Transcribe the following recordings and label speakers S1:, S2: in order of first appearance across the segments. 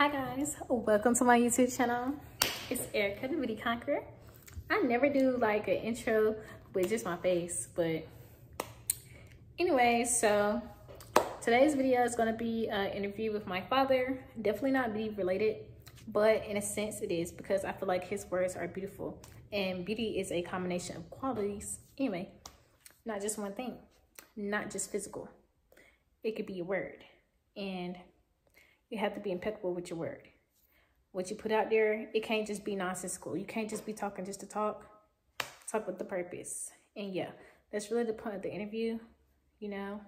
S1: Hi guys, welcome to my YouTube channel. It's Erica, the Beauty Conqueror. I never do like an intro with just my face, but anyway, so today's video is going to be an interview with my father. Definitely not beauty related, but in a sense it is, because I feel like his words are beautiful, and beauty is a combination of qualities. Anyway, not just one thing, not just physical. It could be a word, and you have to be impeccable with your word. What you put out there, it can't just be nonsensical. You can't just be talking just to talk. Talk with the purpose. And yeah, that's really the point of the interview, you know.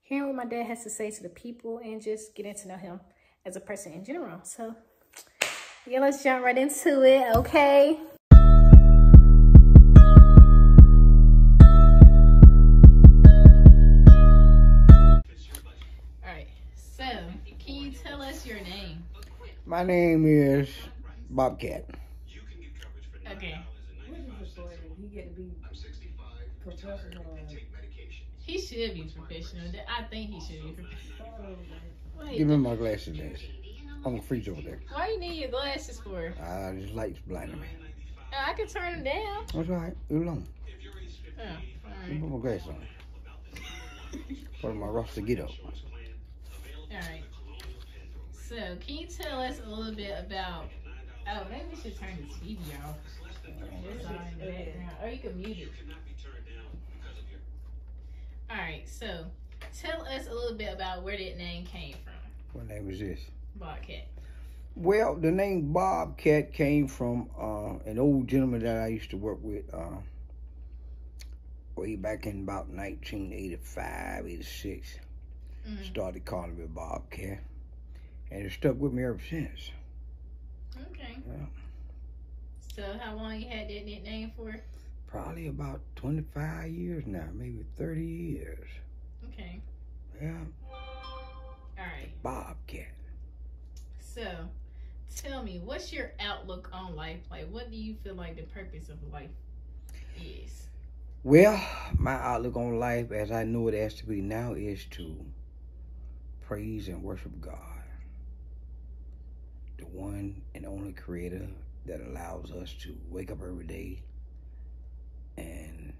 S1: Hearing what my dad has to say to the people and just getting to know him as a person in general. So yeah, let's jump right into it, okay? Can you tell us your name?
S2: My name is Bobcat.
S1: Okay.
S3: He get to be professional.
S1: He should be professional. I think he should be professional. Wait,
S2: Give me my glasses, Dad. I'm gonna freeze over there.
S1: Why you need your glasses for?
S2: This light's blinding me.
S1: I can turn them down.
S2: That's all right. Leave it alone.
S1: Oh, all
S2: Let me
S1: right.
S2: put my glasses on. Put my roster get up.
S1: All right. So, can you tell us a little bit about... Oh, maybe we should turn the TV off. It's on in the background. Or you can mute it. Alright, so tell us a little bit about where that name came from.
S2: What name is this?
S1: Bobcat.
S2: Well, the name Bobcat came from an old gentleman that I used to work with way back in about 1985, 86. Started calling me Bobcat. And it stuck with me ever since.
S1: Okay.
S2: Yeah.
S1: So how long you had that nickname for?
S2: Probably about 25 years now, maybe 30 years.
S1: Okay.
S2: Yeah.
S1: Alright.
S2: Bobcat.
S1: So, tell me, what's your outlook on life? Like, what do you feel like the purpose of life is?
S2: Well, my outlook on life, as I know it has to be now, is to praise and worship God, the one and only creator that allows us to wake up every day and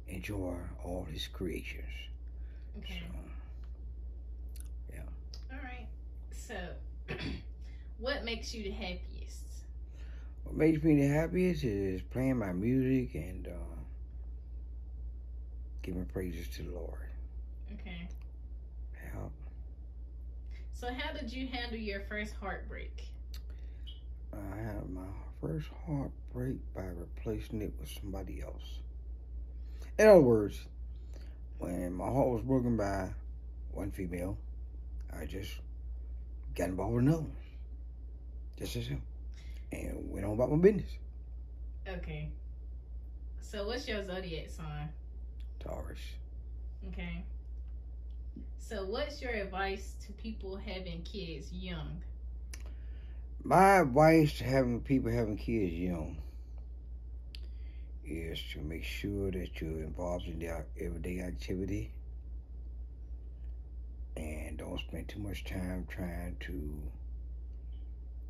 S2: enjoy all his creations.
S1: Okay.
S2: So, yeah.
S1: All right. So, what makes you the happiest?
S2: What makes me the happiest is playing my music and giving praises to the Lord.
S1: Okay.
S2: Yeah.
S1: So how did you handle your first heartbreak?
S2: I had my first heartbreak by replacing it with somebody else. In other words, when my heart was broken by one female, I just got involved with another one. Just as simple. And went on about my business.
S1: Okay. So what's your zodiac sign?
S2: Taurus.
S1: Okay. So what's your advice to people having kids young?
S2: My advice to people having kids young is to make sure that you're involved in their everyday activity and don't spend too much time trying to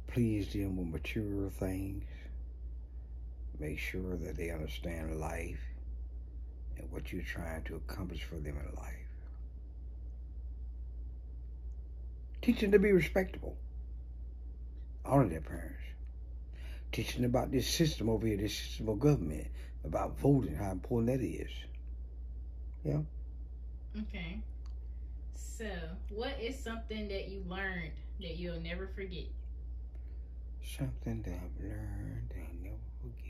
S2: please them with material things. Make sure that they understand life and what you're trying to accomplish for them in life. Teach them to be respectable. Honor their parents. Teach them about this system over here, this system of government, about voting, how important that is. Yeah.
S1: Okay. So, what is something that you learned that you'll never forget?
S2: Something that I've learned that I'll never forget.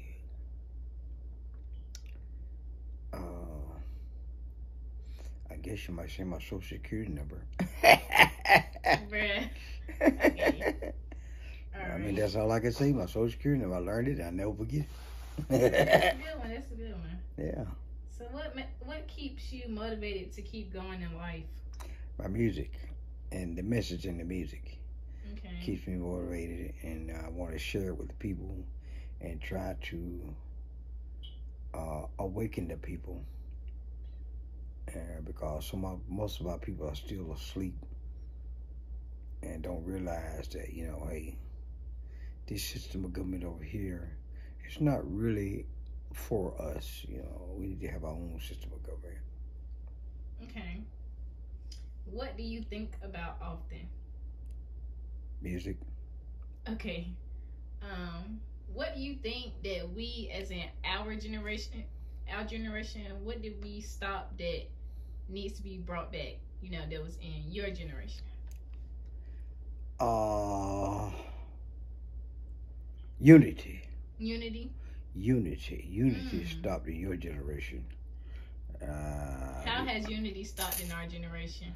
S2: I guess you might say my social security number.
S1: Bruh. Okay.
S2: I mean, that's all I can say. My social security number. I learned it. I never forget it.
S1: That's a good one. That's a good one.
S2: Yeah.
S1: So what keeps you motivated to keep going in life?
S2: My music and the message in the music
S1: Okay.
S2: keeps me motivated, and I want to share it with the people and try to awaken the people. Because most of our people are still asleep. And and don't realize that, you know, hey, this system of government over here, it's not really for us. You know, we need to have our own system of government.
S1: Okay. What do you think about often?
S2: Music.
S1: Okay. What do you think that we, as in our generation, what did we stop that needs to be brought back? You know, that was in your generation.
S2: Unity.
S1: Unity.
S2: Unity stopped in your generation.
S1: How has unity stopped in our generation?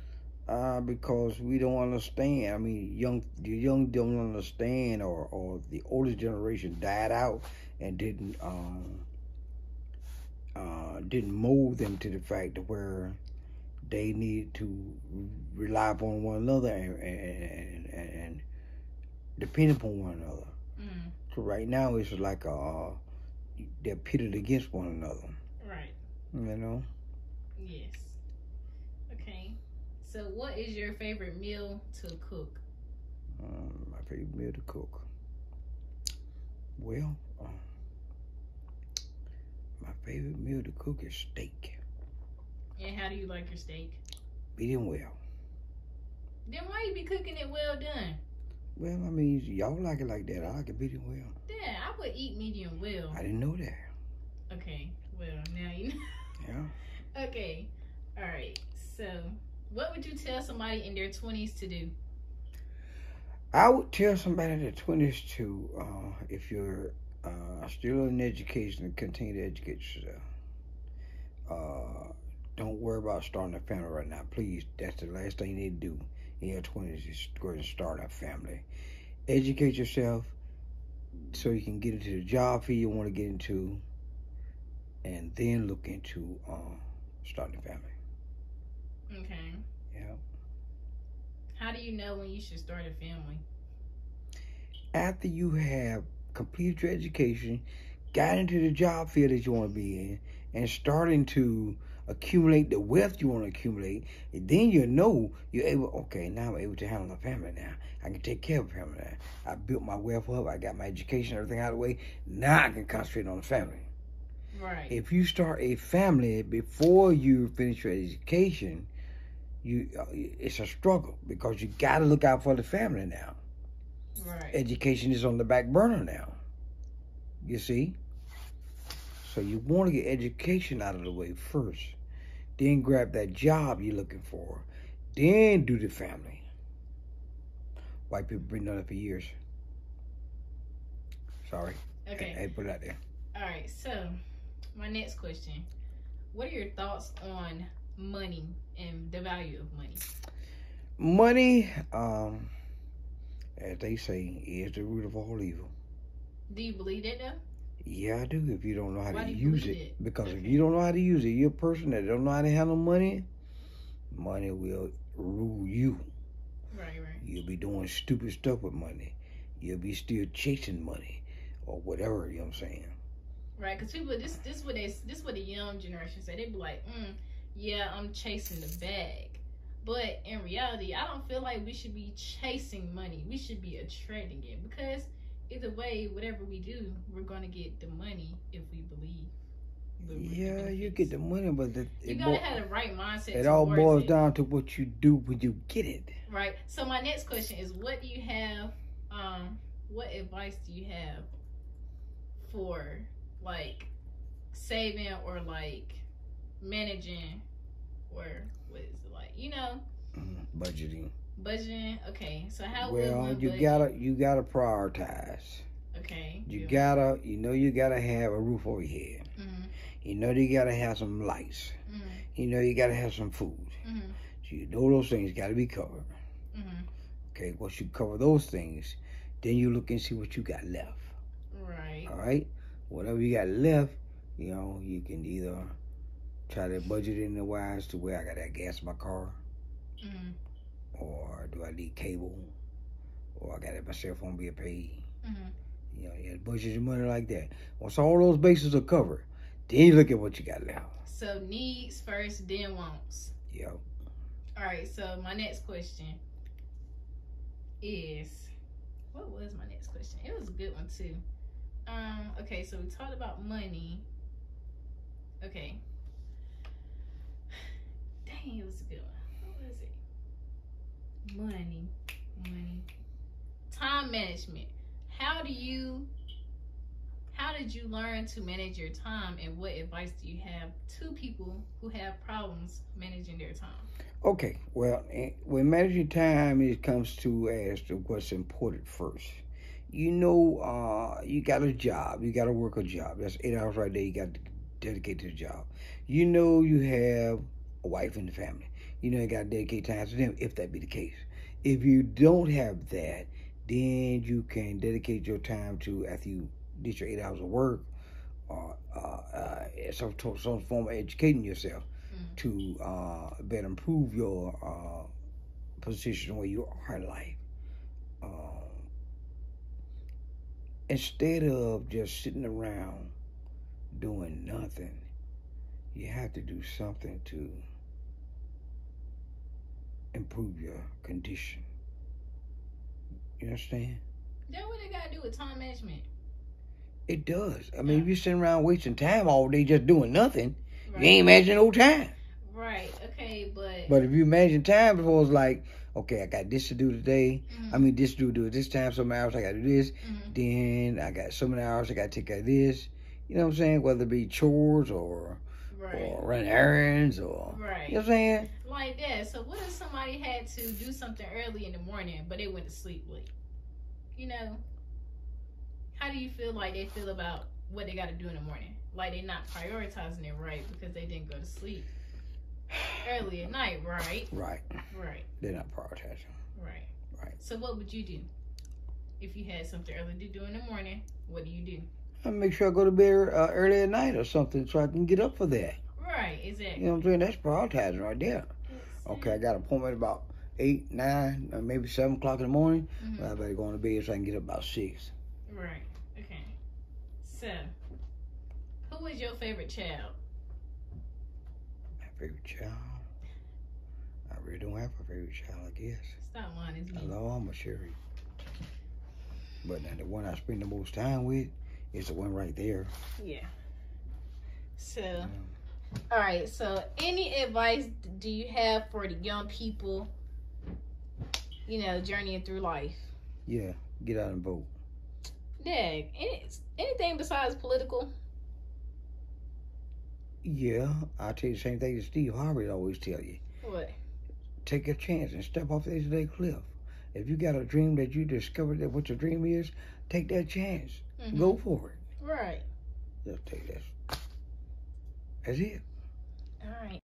S2: Because we don't understand. I mean, the young don't understand, or the older generation died out and didn't mold them to the fact of where they need to rely upon one another and depend upon one another. So right now it's like they're pitted against one another.
S1: Right.
S2: You know.
S1: Yes. Okay. So, what is your favorite meal to cook?
S2: My favorite meal to cook. Well, my favorite meal to cook is steak.
S1: And how do you like your steak?
S2: Medium well.
S1: Then why you be cooking it well done?
S2: Well, I mean, y'all like it like that. I like it medium well.
S1: Yeah, I would eat medium well.
S2: I didn't know that.
S1: Okay. Well, now you know.
S2: Yeah.
S1: Okay. All right. So, what would you tell somebody in their 20s to do?
S2: I would tell somebody in their 20s to, if you're still in education, to continue to educate yourself. Don't worry about starting a family right now. Please, that's the last thing you need to do in your 20s is go ahead and start a family. Educate yourself so you can get into the job field you want to get into, and then look into starting a family.
S1: Okay.
S2: Yeah.
S1: How do you know when you should start a family?
S2: After you have completed your education, got into the job field that you want to be in, and starting to accumulate the wealth you want to accumulate, and then you know you're able, okay, now I'm able to handle a family now. I can take care of a family now. I built my wealth up, I got my education, everything out of the way. Now I can concentrate on the family.
S1: Right.
S2: If you start a family before you finish your education, it's a struggle because you got to look out for the family now.
S1: Right.
S2: Education is on the back burner now. You see? So you want to get education out of the way first. Then grab that job you're looking for. Then do the family. White people been doing it for years. Sorry.
S1: Okay.
S2: I put it out there.
S1: All right. So, my next question. What are your thoughts on money and the value of money?
S2: Money, as they say, is the root of all evil.
S1: Do you believe that though?
S2: Yeah, I do, if you don't know how
S1: Why
S2: to
S1: do you
S2: use
S1: believe
S2: it.
S1: it?
S2: Because
S1: Okay.
S2: if you don't know how to use it, you're a person that don't know how to handle money, money will rule you.
S1: Right.
S2: You'll be doing stupid stuff with money. You'll be still chasing money or whatever, you know what I'm saying?
S1: Right, because people, this what the young generation say. They be like, yeah, I'm chasing the bag. But in reality, I don't feel like we should be chasing money. We should be attracting it, because either way, whatever we do, we're going to get the money if we believe.
S2: Yeah, you get the money, but
S1: you got to have the right mindset.
S2: It all boils down to what you do when you get it.
S1: Right. So my next question is, what do you have, what advice do you have for, like, saving or, like, managing, or what is it, like, you know?
S2: Budgeting.
S1: Budgeting. Okay. So how?
S2: Well, you gotta prioritize.
S1: Okay.
S2: You gotta have a roof over your head. You know you gotta have some lights. You know you gotta have some food. So you know those things gotta be covered. Okay. Once you cover those things, then you look and see what you got left.
S1: Right.
S2: All right. Whatever you got left, you know, you can either try to budget in the wise to where I got that gas in my car. Or do I need cable? Or I got it my cell phone being paid. You know, you budget your money like that. Once all those bases are covered, then you look at what you got left.
S1: So needs first, then wants.
S2: Yep.
S1: All right. So my next question is, what was my next question? It was a good one too. Okay, so we talked about money. Okay. Dang, it was a good one. What was it? Money. Time management. How did you learn to manage your time, and what advice do you have to people who have problems managing their time?
S2: Okay, well, when managing time, it comes to as to what's important first. You know, you got a job. You got to work a job. That's 8 hours right there. You got to dedicate to the job. You know, you have a wife and a family. You know, you got to dedicate time to them, if that be the case. If you don't have that, then you can dedicate your time to, after you did your 8 hours of work, or some form of educating yourself to better improve your position where you are in life. Instead of just sitting around doing nothing, you have to do something to improve your condition. You understand?
S1: That what it got to do with time management?
S2: It does. I mean, if you're sitting around wasting time all day just doing nothing, you ain't managing no time.
S1: Right. Okay, but...
S2: But if you managing time before, it's like, okay, I got this to do today. I mean, this to do at this time. So many hours I got to do this. Then I got so many hours I got to take care of this. You know what I'm saying? Whether it be chores or run errands or... You know what I'm saying?
S1: Like that. So what if somebody had to do something early in the morning, but they went to sleep late? You know? How do you feel like they feel about what they got to do in the morning? Like they're not prioritizing it right because they didn't go to sleep early at night, right?
S2: Right. They're not prioritizing. Right.
S1: So what would you do if you had something early to do in the morning? What do you do?
S2: I make sure I go to bed early at night or something so I can get up for that.
S1: Right, exactly.
S2: You know what I'm saying? That's prioritizing right there. Okay, I got an appointment about 8, 9, or maybe 7 o'clock in the morning. But I better go to bed so I can get up about 6.
S1: Right. Okay. So, who is your favorite child?
S2: My favorite child? I really don't have a favorite child, I guess.
S1: Stop lying, it's me.
S2: Hello, I'm a Sherry. But now the one I spend the most time with is the one right there.
S1: Yeah. So, all right. So, any advice do you have for the young people, you know, journeying through life?
S2: Yeah, get out and vote.
S1: Dag, anything besides political?
S2: Yeah, I'll tell you the same thing that Steve Harvey always tell you.
S1: What?
S2: Take a chance and step off the edge of that cliff. If you got a dream that you discovered that what your dream is, take that chance. Go for it.
S1: Right.
S2: Just take that. That's it.
S1: All right.